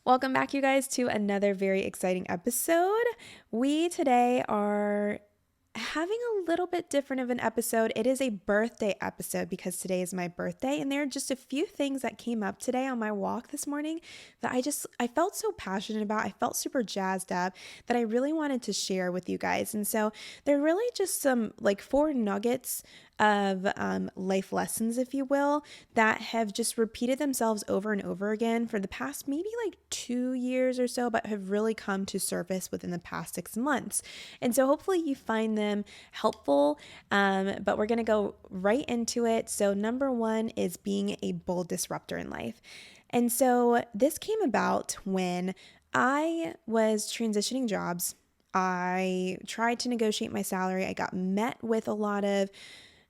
Welcome back, you guys, to another very exciting episode. We today are having a little bit different of an episode. It is a birthday episode because today is my birthday, and there are just a few things that came up today on my walk this morning that I felt so passionate about. I felt super jazzed up that I really wanted to share with you guys. And so they're really just some like four nuggets of life lessons, if you will, that have just repeated themselves over and over again for the past maybe like 2 years or so, but have really come to surface within the past 6 months. And so hopefully you find them helpful, but we're going to go right into it. So number one is being a bold disruptor in life. And so this came about when I was transitioning jobs. I tried to negotiate my salary. I got met with a lot of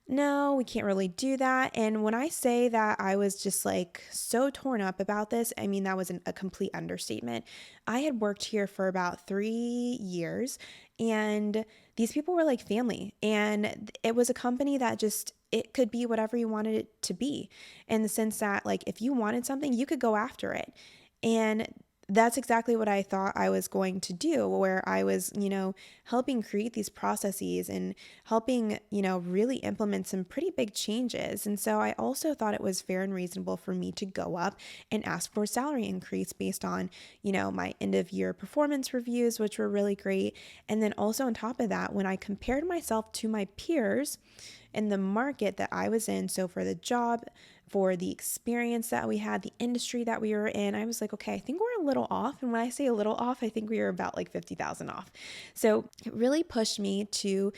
no, we can't really do that. And when I say that I was just like so torn up about this, I mean, that was a complete understatement. I had worked here for about 3 years, and these people were like family. And it was a company that just, it could be whatever you wanted it to be, in the sense that, like, if you wanted something, you could go after it. And that's exactly what I thought I was going to do, where I was, helping create these processes and helping, really implement some pretty big changes. And so I also thought it was fair and reasonable for me to go up and ask for a salary increase based on, my end of year performance reviews, which were really great. And then also on top of that, when I compared myself to my peers in the market that I was in, so for the job, for the experience that we had, the industry that we were in, I was like, okay, I think we're a little off. And when I say a little off, I think we were about like 50,000 off. So it really pushed me to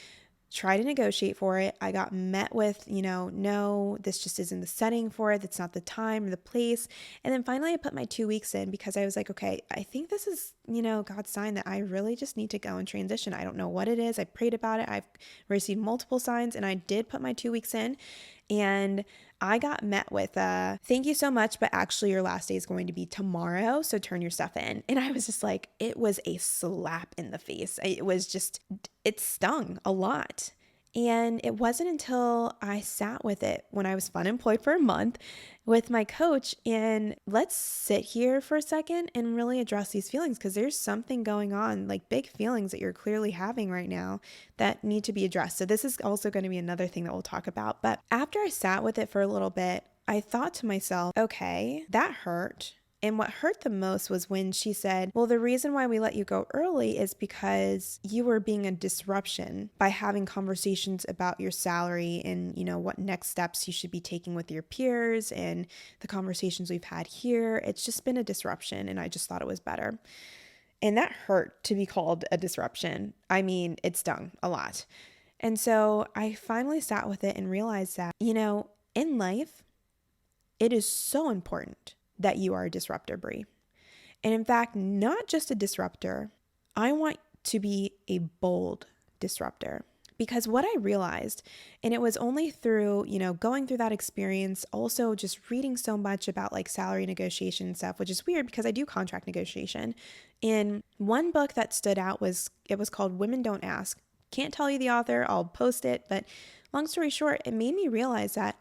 try to negotiate for it. I got met with, no, this just isn't the setting for it. That's not the time or the place. And then finally I put my 2 weeks in because I was like, okay, I think this is, God's sign that I really just need to go and transition. I don't know what it is. I prayed about it. I've received multiple signs, and I did put my 2 weeks in. And I got met with thank you so much, but actually your last day is going to be tomorrow, so turn your stuff in. And I was just like, it was a slap in the face. It stung a lot. And it wasn't until I sat with it when I was fun employed for a month with my coach, and let's sit here for a second and really address these feelings, because there's something going on, like big feelings that you're clearly having right now that need to be addressed. So this is also going to be another thing that we'll talk about. But after I sat with it for a little bit, I thought to myself, okay, that hurt. And what hurt the most was when she said, well, the reason why we let you go early is because you were being a disruption by having conversations about your salary and, what next steps you should be taking with your peers and the conversations we've had here. It's just been a disruption, and I just thought it was better. And that hurt to be called a disruption. I mean, it stung a lot. And so I finally sat with it and realized that, in life, it is so important that you are a disruptor, Brie. And in fact, not just a disruptor, I want to be a bold disruptor. Because what I realized, and it was only through, going through that experience, also just reading so much about like salary negotiation and stuff, which is weird because I do contract negotiation. In one book that stood out was called Women Don't Ask. Can't tell you the author, I'll post it, but long story short, it made me realize that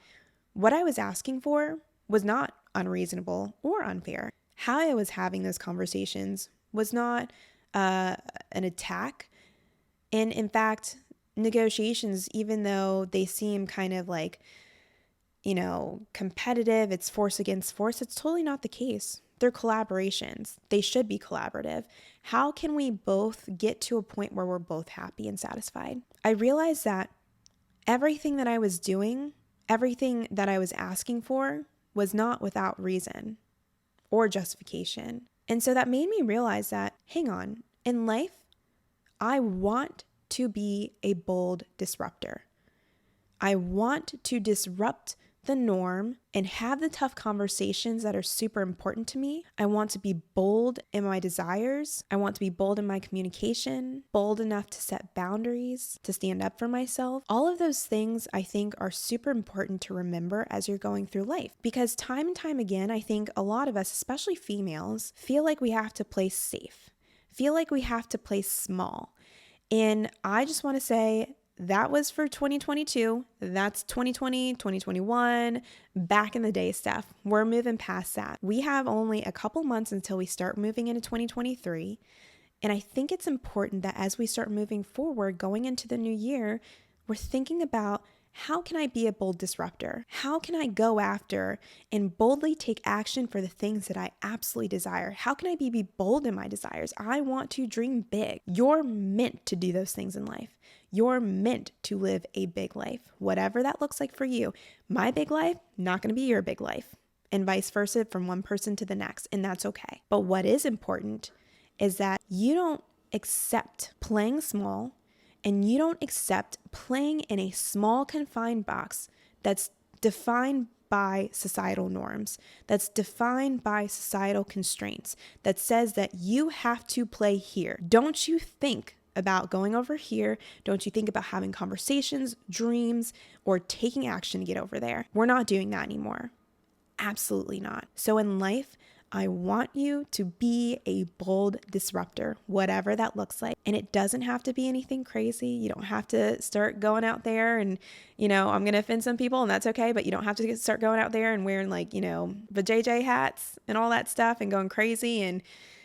what I was asking for was not unreasonable or unfair. How I was having those conversations was not an attack. And in fact, negotiations, even though they seem kind of like, competitive, it's force against force, it's totally not the case. They're collaborations. They should be collaborative. How can we both get to a point where we're both happy and satisfied? I realized that everything that I was doing, everything that I was asking for, was not without reason or justification. And so that made me realize that, hang on, in life, I want to be a bold disruptor. I want to disrupt the norm and have the tough conversations that are super important to me. I want to be bold in my desires. I want to be bold in my communication, bold enough to set boundaries, to stand up for myself. All of those things I think are super important to remember as you're going through life, because time and time again, I think a lot of us, especially females, feel like we have to play safe, feel like we have to play small. And I just want to say that was for 2022. That's 2020, 2021, back in the day stuff. We're moving past that. We have only a couple months until we start moving into 2023. And I think it's important that as we start moving forward, going into the new year, we're thinking about, how can I be a bold disruptor? How can I go after and boldly take action for the things that I absolutely desire? How can I be bold in my desires? I want to dream big. You're meant to do those things in life. You're meant to live a big life, whatever that looks like for you. My big life, not going to be your big life, and vice versa from one person to the next, and that's okay. But what is important is that you don't accept playing small, and you don't accept playing in a small confined box that's defined by societal norms, that's defined by societal constraints, that says that you have to play here. Don't you think about going over here? Don't you think about having conversations, dreams, or taking action to get over there? We're not doing that anymore. Absolutely not. So in life, I want you to be a bold disruptor, whatever that looks like. And it doesn't have to be anything crazy. You don't have to start going out there and, I'm going to offend some people and that's okay, but you don't have to start going out there and wearing the JJ hats and all that stuff and going crazy and,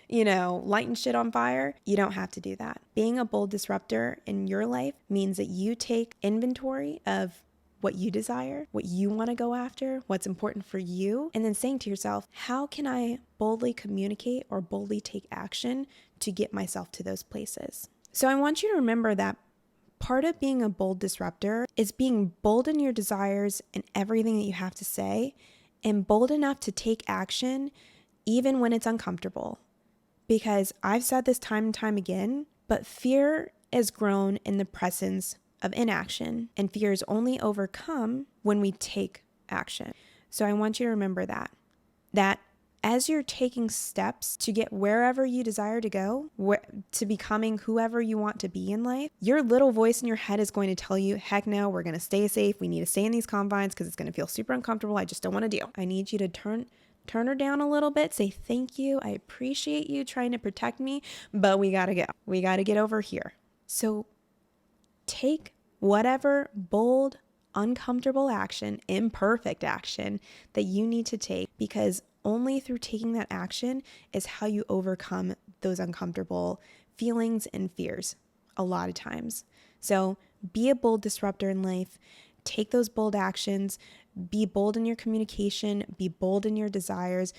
lighting shit on fire. You don't have to do that. Being a bold disruptor in your life means that you take inventory of what you desire, what you want to go after, what's important for you, and then saying to yourself, how can I boldly communicate or boldly take action to get myself to those places? So I want you to remember that part of being a bold disruptor is being bold in your desires and everything that you have to say, and bold enough to take action even when it's uncomfortable. Because I've said this time and time again, but fear is grown in the presence of inaction, and fear is only overcome when we take action. So I want you to remember that as you're taking steps to get wherever you desire to go, to becoming whoever you want to be in life, your little voice in your head is going to tell you, heck no, we're going to stay safe. We need to stay in these confines because it's going to feel super uncomfortable. I just don't want to deal. I need you to turn her down a little bit, say thank you. I appreciate you trying to protect me, but we got to go. We got to get over here. So take whatever bold, uncomfortable action, imperfect action that you need to take, because only through taking that action is how you overcome those uncomfortable feelings and fears a lot of times. So be a bold disruptor in life. Take those bold actions. Be bold in your communication. Be bold in your desires.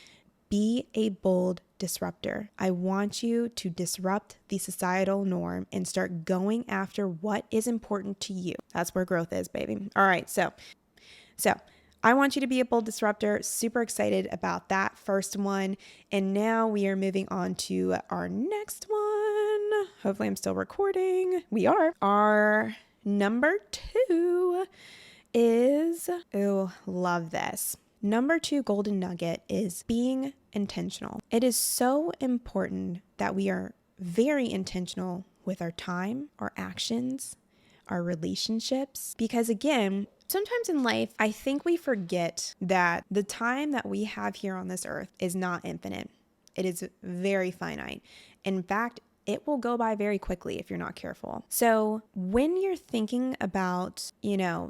Be a bold disruptor. I want you to disrupt the societal norm and start going after what is important to you. That's where growth is, baby. All right, so I want you to be a bold disruptor. Super excited about that first one. And now we are moving on to our next one. Hopefully I'm still recording. We are. Our number 2 is, love this. Number 2 golden nugget is being intentional. It is so important that we are very intentional with our time, our actions, our relationships, because again, sometimes in life, I think we forget that the time that we have here on this earth is not infinite. It is very finite. In fact, it will go by very quickly if you're not careful. So when you're thinking about,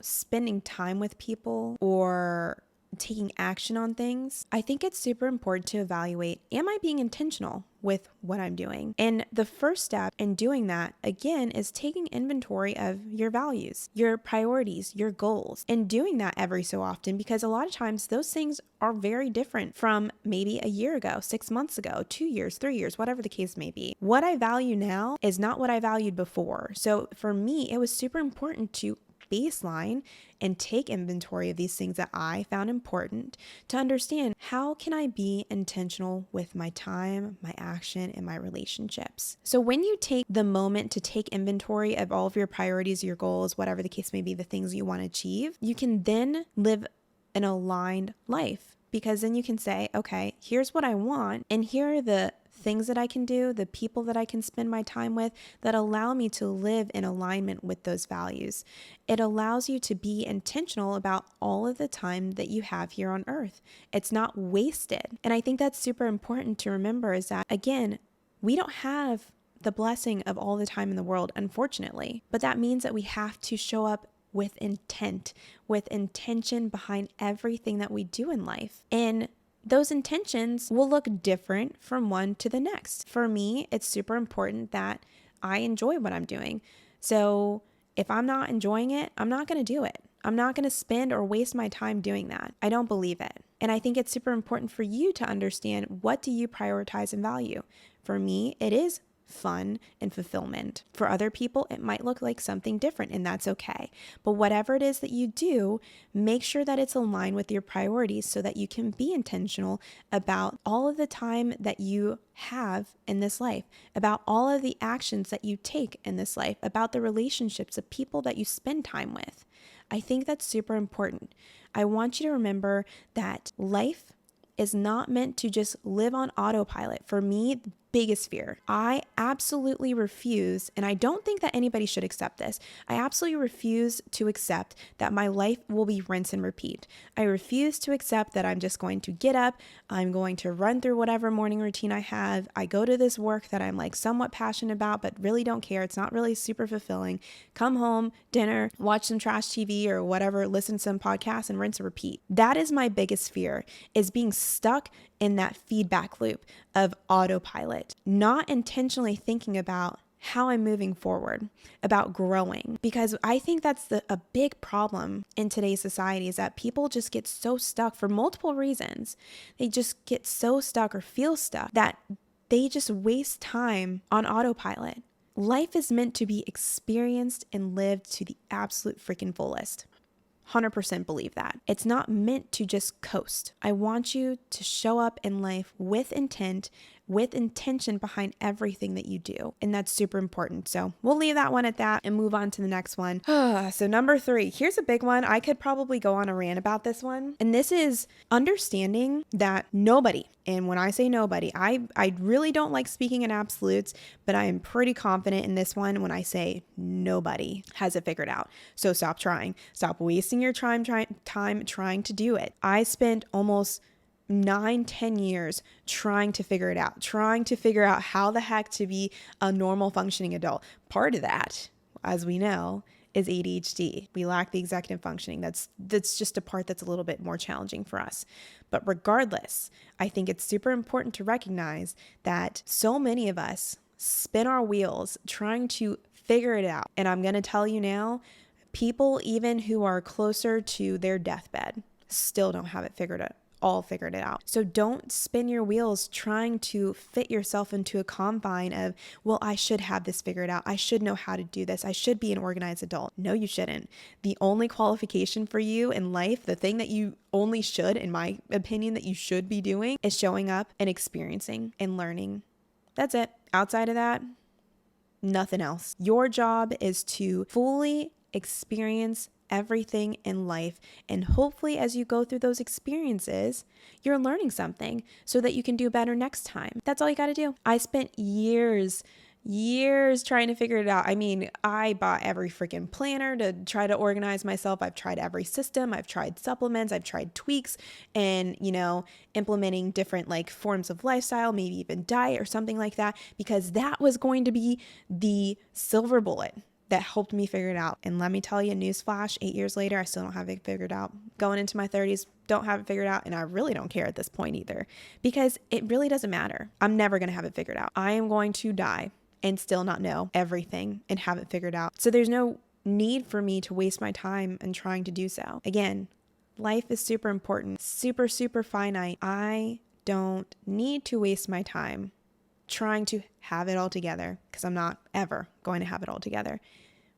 spending time with people or taking action on things, I think it's super important to evaluate, am I being intentional with what I'm doing? And the first step in doing that, again, is taking inventory of your values, your priorities, your goals, and doing that every so often, because a lot of times those things are very different from maybe a year ago, 6 months ago, 2 years, 3 years, whatever the case may be. What I value now is not what I valued before. So for me, it was super important to baseline and take inventory of these things that I found important to understand, how can I be intentional with my time, my action, and my relationships? So when you take the moment to take inventory of all of your priorities, your goals, whatever the case may be, the things you want to achieve, you can then live an aligned life, because then you can say, okay, here's what I want, and here are the things that I can do, the people that I can spend my time with that allow me to live in alignment with those values. It allows you to be intentional about all of the time that you have here on earth. It's not wasted. And I think that's super important to remember, is that, again, we don't have the blessing of all the time in the world, unfortunately. But that means that we have to show up with intent, with intention behind everything that we do in life. And those intentions will look different from one to the next. For me, it's super important that I enjoy what I'm doing. So if I'm not enjoying it, I'm not going to do it. I'm not going to spend or waste my time doing that. I don't believe it. And I think it's super important for you to understand, what do you prioritize and value? For me, it is fun and fulfillment. For other people, it might look like something different, and that's okay. But whatever it is that you do, make sure that it's aligned with your priorities so that you can be intentional about all of the time that you have in this life, about all of the actions that you take in this life, about the relationships of people that you spend time with. I think that's super important. I want you to remember that life is not meant to just live on autopilot. For me, the biggest fear, I absolutely refuse, and I don't think that anybody should accept this. I absolutely refuse to accept that my life will be rinse and repeat. I refuse to accept that I'm just going to get up, I'm going to run through whatever morning routine I have. I go to this work that I'm like somewhat passionate about, but really don't care. It's not really super fulfilling. Come home, dinner, watch some trash TV or whatever, listen to some podcasts and rinse and repeat. That is my biggest fear, is being stuck in that feedback loop of autopilot, not intentionally thinking about how I'm moving forward, about growing. Because I think that's a big problem in today's society, is that people just get so stuck for multiple reasons. They just get so stuck or feel stuck that they just waste time on autopilot. Life is meant to be experienced and lived to the absolute freaking fullest. 100% believe that. It's not meant to just coast. I want you to show up in life with intent, with intention behind everything that you do. And that's super important. So we'll leave that one at that and move on to the next one. So number 3, here's a big one. I could probably go on a rant about this one. And this is understanding that nobody, and when I say nobody, I really don't like speaking in absolutes, but I am pretty confident in this one when I say nobody has it figured out. So stop trying. Stop wasting your time trying to do it. I spent almost 9-10 years trying to figure it out, trying to figure out how the heck to be a normal functioning adult. Part of that, as we know, is ADHD. We lack the executive functioning. That's just a part that's a little bit more challenging for us. But regardless, I think it's super important to recognize that so many of us spin our wheels trying to figure it out. And I'm going to tell you now, people even who are closer to their deathbed still don't have it figured out. So don't spin your wheels trying to fit yourself into a confine of, well, I should have this figured out. I should know how to do this. I should be an organized adult. No, you shouldn't. The only qualification for you in life, the thing that you only should, in my opinion, that you should be doing, is showing up and experiencing and learning. That's it. Outside of that, nothing else. Your job is to fully experience everything in life. And hopefully, as you go through those experiences, you're learning something so that you can do better next time. That's all you got to do. I spent years trying to figure it out. I mean, I bought every freaking planner to try to organize myself. I've tried every system. I've tried supplements. I've tried tweaks and, implementing different like forms of lifestyle, maybe even diet or something like that, because that was going to be the silver bullet that helped me figure it out. And let me tell you, newsflash, 8 years later, I still don't have it figured out. Going into my 30s, don't have it figured out. And I really don't care at this point either, because it really doesn't matter. I'm never going to have it figured out. I am going to die and still not know everything and have it figured out. So there's no need for me to waste my time in trying to do so. Again, life is super important, super, super finite. I don't need to waste my time trying to have it all together, because I'm not ever going to have it all together.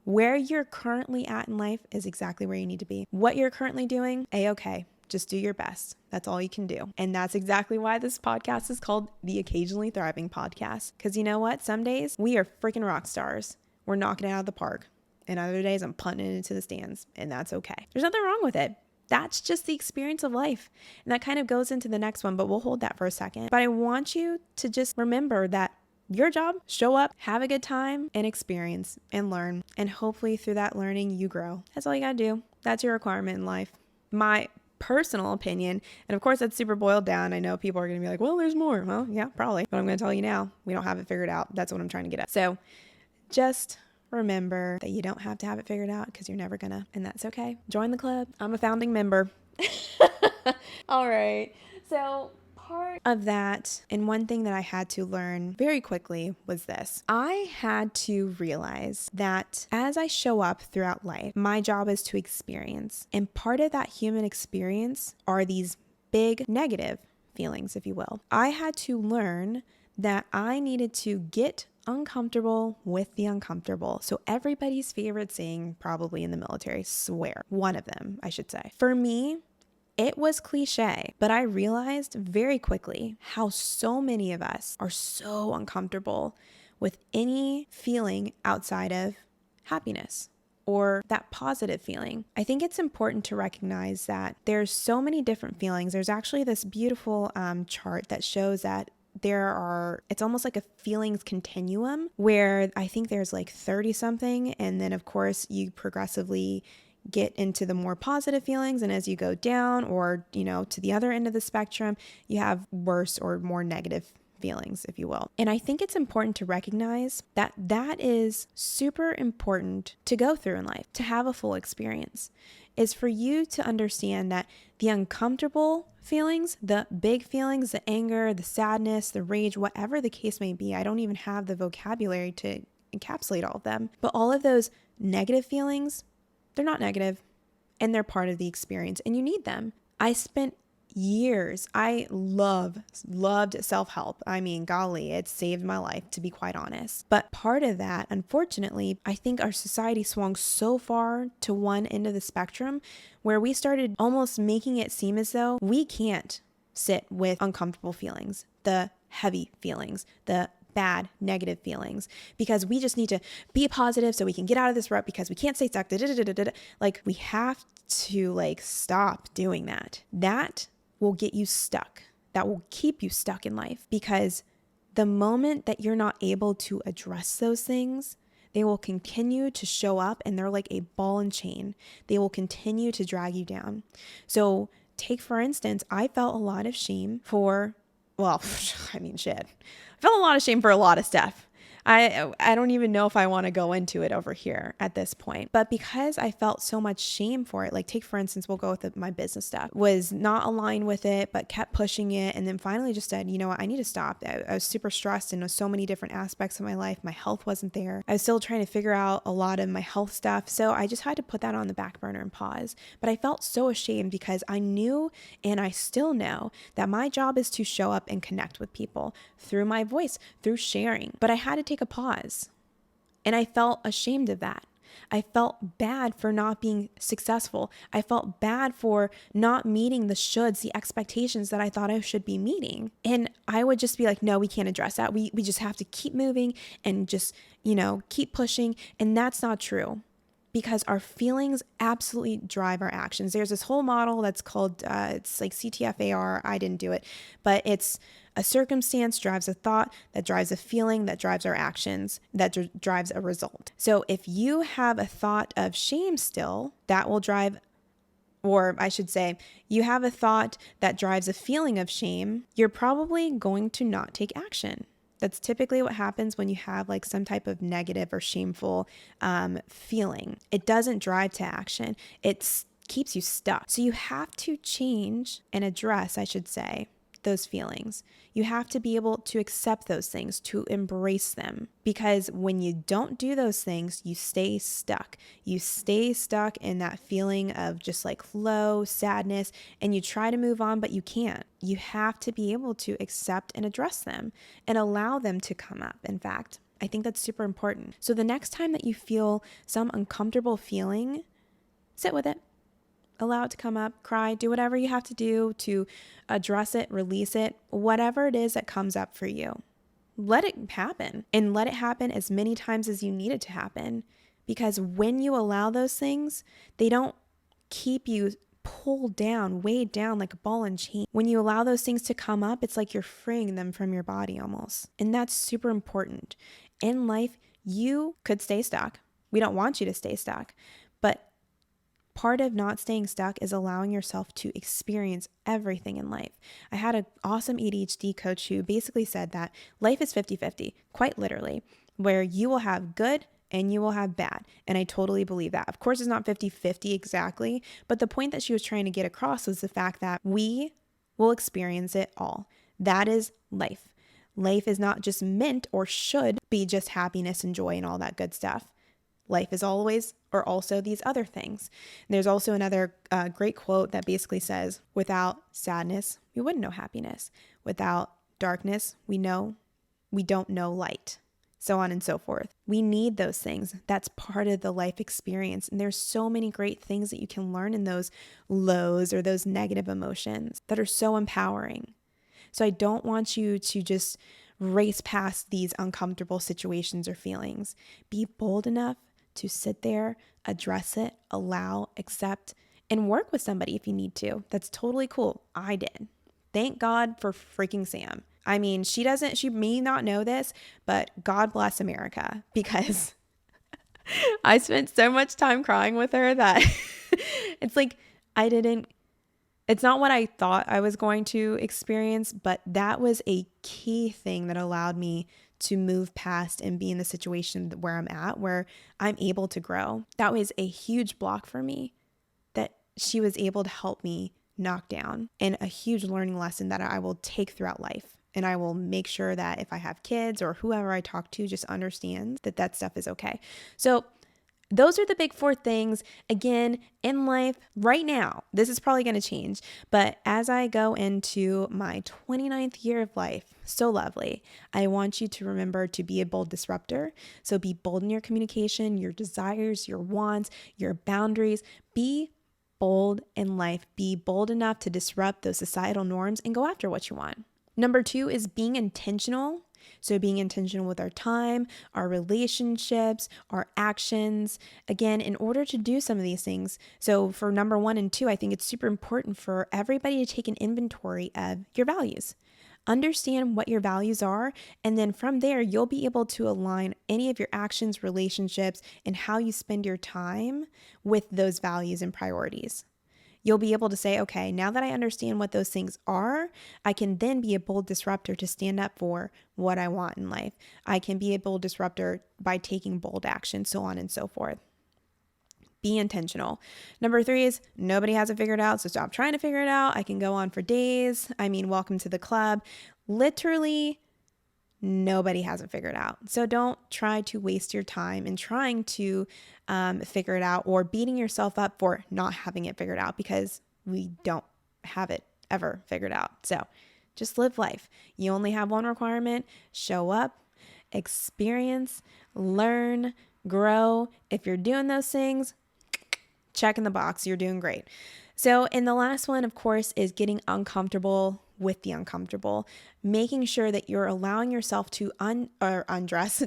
Where you're currently at in life is exactly where you need to be. What you're currently doing, A-okay. Just do your best. That's all you can do. And that's exactly why this podcast is called the Occasionally Thriving Podcast. Because you know what? Some days we are freaking rock stars. We're knocking it out of the park. And other days I'm punting it into the stands. And that's okay. There's nothing wrong with it. That's just the experience of life. And that kind of goes into the next one, but we'll hold that for a second. But I want you to just remember that your job, show up, have a good time, and experience and learn. And hopefully through that learning, you grow. That's all you got to do. That's your requirement in life. My personal opinion. And of course, that's super boiled down. I know people are going to be like, well, there's more. Well, yeah, probably. But I'm going to tell you now, we don't have it figured out. That's what I'm trying to get at. So just remember that you don't have to have it figured out because you're never gonna, and that's okay. Join the club. I'm a founding member. All right. So part of that, and one thing that I had to learn very quickly was this. I had to realize that as I show up throughout life, my job is to experience. And part of that human experience are these big negative feelings, if you will. I had to learn that I needed to get uncomfortable with the uncomfortable. So everybody's favorite saying, probably in the military, swear. One of them, I should say. For me, it was cliche, but I realized very quickly how so many of us are so uncomfortable with any feeling outside of happiness or that positive feeling. I think it's important to recognize that there's so many different feelings. There's actually this beautiful chart that shows that it's almost like a feelings continuum where I think there's like 30 something. And then of course you progressively get into the more positive feelings. And as you go down or, to the other end of the spectrum, you have worse or more negative feelings, if you will. And I think it's important to recognize that that is super important to go through in life, to have a full experience, is for you to understand that the uncomfortable feelings, the big feelings, the anger, the sadness, the rage, whatever the case may be, I don't even have the vocabulary to encapsulate all of them, but all of those negative feelings, they're not negative and they're part of the experience and you need them. I spent years, I loved self-help. I mean, golly, it saved my life, to be quite honest. But part of that, unfortunately, I think our society swung so far to one end of the spectrum where we started almost making it seem as though we can't sit with uncomfortable feelings, the heavy feelings, the bad, negative feelings, because we just need to be positive so we can get out of this rut because we can't stay stuck. Like, we have to stop doing that. That will get you stuck. That will keep you stuck in life, because the moment that you're not able to address those things, they will continue to show up and they're like a ball and chain. They will continue to drag you down. So take, for instance, I felt a lot of shame for, I felt a lot of shame for a lot of stuff. I don't even know if I want to go into it over here at this point. But because I felt so much shame for it, like take for instance, we'll go with my business stuff, was not aligned with it, but kept pushing it. And then finally just said, you know what, I need to stop. I was super stressed in so many different aspects of my life. My health wasn't there. I was still trying to figure out a lot of my health stuff. So I just had to put that on the back burner and pause. But I felt so ashamed because I knew, and I still know, that my job is to show up and connect with people through my voice, through sharing. But I had to take a pause. And I felt ashamed of that. I felt bad for not being successful. I felt bad for not meeting the shoulds, the expectations that I thought I should be meeting. And I would just be like, no, we can't address that. We just have to keep moving and just, keep pushing. And that's not true, because our feelings absolutely drive our actions. There's this whole model that's called, it's like CTFAR. I didn't do it, but it's a circumstance drives a thought, that drives a feeling, that drives our actions, that drives a result. So if you have a thought of shame still, that will drive, or I should say, you have a thought that drives a feeling of shame, you're probably going to not take action. That's typically what happens when you have some type of negative or shameful feeling. It doesn't drive to action. It keeps you stuck. So you have to change and address, I should say, those feelings. You have to be able to accept those things, to embrace them, because when you don't do those things, you stay stuck. You stay stuck in that feeling of just low sadness, and you try to move on, but you can't. You have to be able to accept and address them and allow them to come up. In fact, I think that's super important. So the next time that you feel some uncomfortable feeling, sit with it. Allow it to come up, cry, do whatever you have to do to address it, release it, whatever it is that comes up for you. Let it happen, and let it happen as many times as you need it to happen. Because when you allow those things, they don't keep you pulled down, weighed down like a ball and chain. When you allow those things to come up, it's like you're freeing them from your body almost. And that's super important. In life, you could stay stuck. We don't want you to stay stuck, but part of not staying stuck is allowing yourself to experience everything in life. I had an awesome ADHD coach who basically said that life is 50-50, quite literally, where you will have good and you will have bad. And I totally believe that. Of course, it's not 50-50 exactly, but the point that she was trying to get across was the fact that we will experience it all. That is life. Life is not just meant or should be just happiness and joy and all that good stuff. Life is always or also these other things. And there's also another great quote that basically says, without sadness, we wouldn't know happiness. Without darkness, we don't know light. So on and so forth. We need those things. That's part of the life experience. And there's so many great things that you can learn in those lows or those negative emotions that are so empowering. So I don't want you to just race past these uncomfortable situations or feelings. Be bold enough to sit there, address it, allow, accept, and work with somebody if you need to. That's totally cool. I did. Thank God for freaking Sam. I mean, she may not know this, but God bless America, because I spent so much time crying with her that it's like it's not what I thought I was going to experience, but that was a key thing that allowed me to move past and be in the situation where I'm at, where I'm able to grow. That was a huge block for me that she was able to help me knock down, and a huge learning lesson that I will take throughout life. And I will make sure that if I have kids or whoever I talk to just understands that that stuff is okay. So those are the big 4 things. Again, in life right now, this is probably going to change, but as I go into my 29th year of life, so lovely, I want you to remember to be a bold disruptor. So be bold in your communication, your desires, your wants, your boundaries. Be bold in life. Be bold enough to disrupt those societal norms and go after what you want. Number 2 is being intentional. So being intentional with our time, our relationships, our actions. Again, in order to do some of these things. So for number 1 and 2, I think it's super important for everybody to take an inventory of your values. Understand what your values are, and then from there, you'll be able to align any of your actions, relationships, and how you spend your time with those values and priorities. You'll be able to say, okay, now that I understand what those things are, I can then be a bold disruptor to stand up for what I want in life. I can be a bold disruptor by taking bold action, so on and so forth. Be intentional. Number 3 is nobody has it figured out, so stop trying to figure it out. I can go on for days. I mean, welcome to the club. Literally, nobody has it figured out. So don't try to waste your time in trying to figure it out or beating yourself up for not having it figured out, because we don't have it ever figured out. So just live life. You only have one requirement: show up, experience, learn, grow. If you're doing those things, check in the box. You're doing great. So, and the last one, of course, is getting uncomfortable with the uncomfortable, making sure that you're allowing yourself to address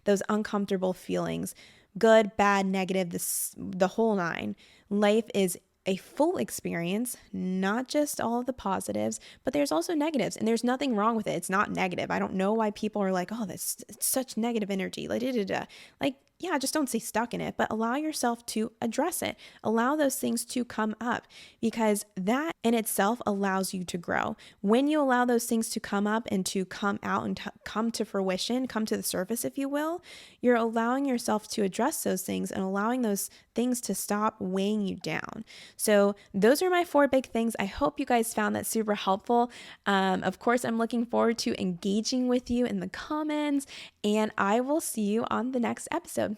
those uncomfortable feelings, good, bad, negative, the whole 9. Life is a full experience, not just all of the positives, but there's also negatives, and there's nothing wrong with it. It's not negative. I don't know why people are like, oh, that's such negative energy. Like, yeah, just don't stay stuck in it, but allow yourself to address it. Allow those things to come up, because that in itself allows you to grow. When you allow those things to come up and to come out and come to fruition, come to the surface, if you will, you're allowing yourself to address those things and allowing those things to stop weighing you down. So those are my 4 big things. I hope you guys found that super helpful. Of course, I'm looking forward to engaging with you in the comments, and I will see you on the next episode.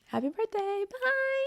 Happy birthday. Bye.